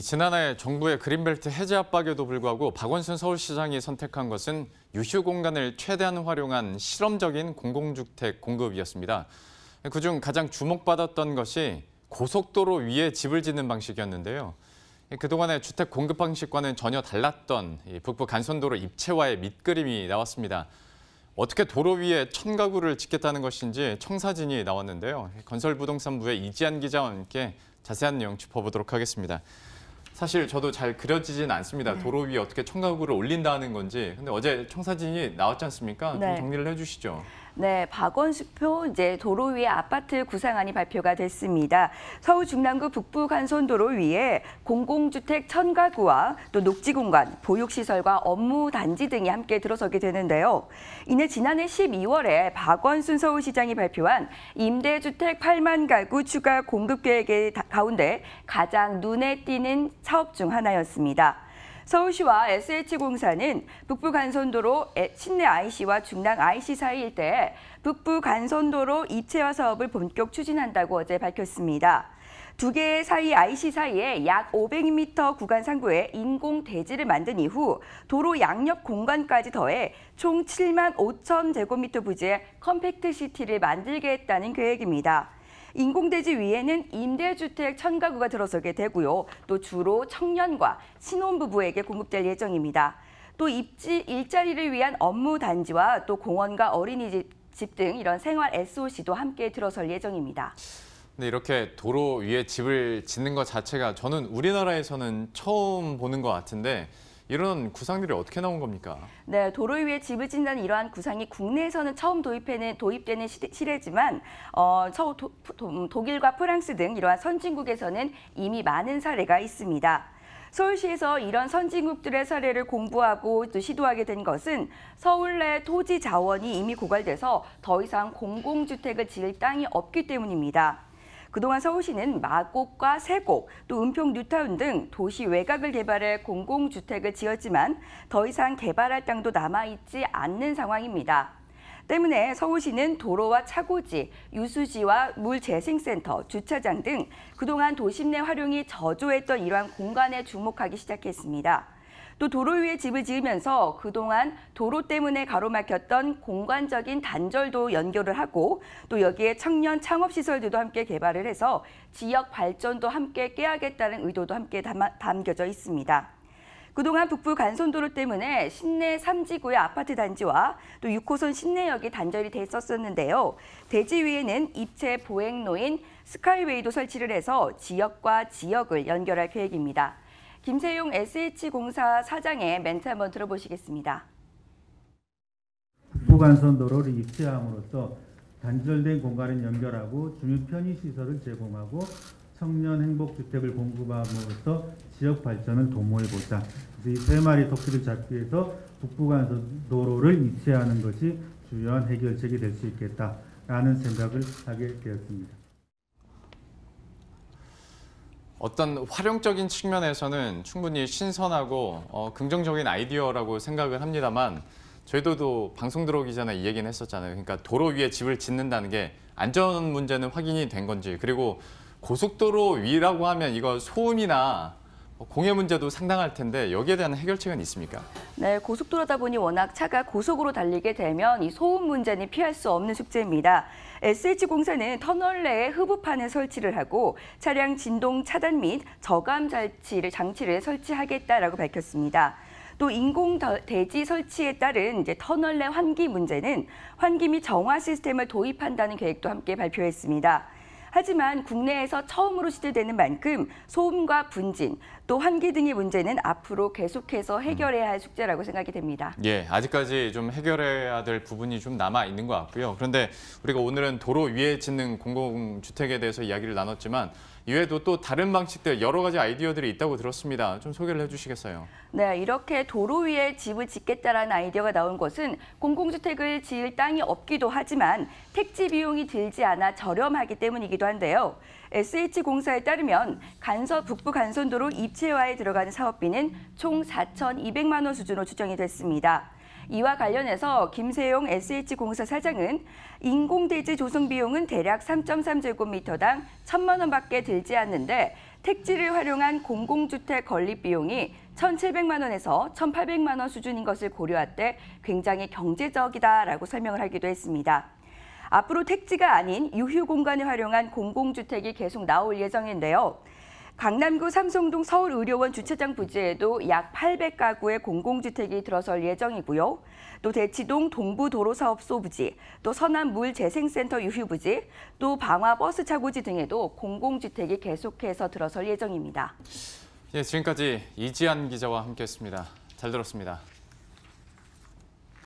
지난해 정부의 그린벨트 해제 압박에도 불구하고 박원순 서울시장이 선택한 것은 유휴 공간을 최대한 활용한 실험적인 공공주택 공급이었습니다. 그중 가장 주목받았던 것이 고속도로 위에 집을 짓는 방식이었는데요. 그동안의 주택 공급 방식과는 전혀 달랐던 북부 간선도로 입체와의 밑그림이 나왔습니다. 어떻게 도로 위에 1000가구를 짓겠다는 것인지 청사진이 나왔는데요. 건설부동산부의 이지한 기자와 함께 자세한 내용 짚어보도록 하겠습니다. 사실 저도 잘 그려지진 않습니다. 도로 위에 어떻게 1000가구를 올린다는 건지. 근데 어제 청사진이 나왔지 않습니까? 좀 정리를 해주시죠. 네, 박원순표 도로 위에 아파트 구상안이 발표가 됐습니다. 서울 중랑구 북부 간선도로 위에 공공주택 1000가구와 또 녹지공간, 보육시설과 업무단지 등이 함께 들어서게 되는데요. 이내 지난해 12월에 박원순 서울시장이 발표한 임대주택 8만 가구 추가 공급 계획의 가운데 가장 눈에 띄는 사업 중 하나였습니다. 서울시와 SH공사는 북부 간선도로 신내 IC와 중랑 IC 사이 일대에 북부 간선도로 입체화 사업을 본격 추진한다고 어제 밝혔습니다. 두 개의 사이 IC 사이에 약 500m 구간 상부에 인공 대지를 만든 이후 도로 양옆 공간까지 더해 총 7만 5천 제곱미터 부지의 컴팩트 시티를 만들겠다는 계획입니다. 인공대지 위에는 임대주택 1000가구가 들어서게 되고요. 또 주로 청년과 신혼부부에게 공급될 예정입니다. 또 일자리를 위한 업무단지와 또 공원과 어린이집 등 이런 생활 SOC도 함께 들어설 예정입니다. 근데 이렇게 도로 위에 집을 짓는 것 자체가 저는 우리나라에서는 처음 보는 것 같은데 이런 구상들이 어떻게 나온 겁니까? 네, 도로 위에 집을 짓는다는 이러한 구상이 국내에서는 처음 도입되는 시대지만 독일과 프랑스 등 이러한 선진국에서는 이미 많은 사례가 있습니다. 서울시에서 이런 선진국들의 사례를 공부하고 또 시도하게 된 것은 서울 내 토지 자원이 이미 고갈돼서 더 이상 공공주택을 지을 땅이 없기 때문입니다. 그동안 서울시는 마곡과 세곡, 또 은평 뉴타운 등 도시 외곽을 개발해 공공주택을 지었지만 더 이상 개발할 땅도 남아있지 않는 상황입니다. 때문에 서울시는 도로와 차고지, 유수지와 물재생센터, 주차장 등 그동안 도심 내 활용이 저조했던 이러한 공간에 주목하기 시작했습니다. 또 도로 위에 집을 지으면서 그동안 도로 때문에 가로막혔던 공간적인 단절도 연결을 하고 또 여기에 청년 창업시설들도 함께 개발을 해서 지역 발전도 함께 꾀하겠다는 의도도 함께 담겨져 있습니다. 그동안 북부 간선도로 때문에 신내 3지구의 아파트 단지와 또 6호선 신내역이 단절이 됐었는데요. 대지 위에는 입체 보행로인 스카이웨이도 설치를 해서 지역과 지역을 연결할 계획입니다. 김세용 SH공사 사장의 멘트 한번 들어보시겠습니다. 북부 간선도로를 입체함으로써 단절된 공간을 연결하고 주민 편의시설을 제공하고 청년 행복주택을 공급함으로써 지역 발전을 도모해보자. 이 세 마리 토끼를 잡기 위해서 북부 간선도로를 입체하는 것이 주요한 해결책이 될 수 있겠다라는 생각을 하게 되었습니다. 어떤 활용적인 측면에서는 충분히 신선하고 긍정적인 아이디어라고 생각을 합니다만 저희도 방송 들어오기 전에 이 얘기는 했었잖아요. 그러니까 도로 위에 집을 짓는다는 게 안전 문제는 확인이 된 건지 그리고 고속도로 위라고 하면 이거 소음이나 공해 문제도 상당할 텐데 여기에 대한 해결책은 있습니까? 네, 고속도로다 보니 워낙 차가 고속으로 달리게 되면 이 소음 문제는 피할 수 없는 숙제입니다. SH공사는 터널 내에 흡입판을 설치를 하고 차량 진동 차단 및 저감 장치를 설치하겠다라고 밝혔습니다. 또 인공 대지 설치에 따른 터널 내 환기 문제는 환기 및 정화 시스템을 도입한다는 계획도 함께 발표했습니다. 하지만 국내에서 처음으로 시도되는 만큼 소음과 분진, 또 환기 등의 문제는 앞으로 계속해서 해결해야 할 숙제라고 생각이 됩니다. 예, 아직까지 좀 해결해야 될 부분이 좀 남아 있는 것 같고요. 그런데 우리가 오늘은 도로 위에 짓는 공공주택에 대해서 이야기를 나눴지만 이외에도 또 다른 방식들 여러 가지 아이디어들이 있다고 들었습니다. 좀 소개를 해주시겠어요? 네, 이렇게 도로 위에 집을 짓겠다라는 아이디어가 나온 것은 공공주택을 지을 땅이 없기도 하지만 택지 비용이 들지 않아 저렴하기 때문이기도 한데요. SH공사에 따르면 북부 간선도로 입체화에 들어가는 사업비는 총 4,200만 원 수준으로 추정이 됐습니다. 이와 관련해서 김세용 SH공사 사장은 인공대지 조성 비용은 대략 3.3제곱미터당 1,000만 원밖에 들지 않는데 택지를 활용한 공공주택 건립 비용이 1,700만 원에서 1,800만 원 수준인 것을 고려할 때 굉장히 경제적이다라고 설명을 하기도 했습니다. 앞으로 택지가 아닌 유휴 공간을 활용한 공공주택이 계속 나올 예정인데요. 강남구 삼성동 서울의료원 주차장 부지에도 약 800가구의 공공주택이 들어설 예정이고요. 또 대치동 동부도로사업소 부지, 또 서남물재생센터 유휴부지, 또 방화버스차고지 등에도 공공주택이 계속해서 들어설 예정입니다. 예, 지금까지 이지한 기자와 함께했습니다. 잘 들었습니다.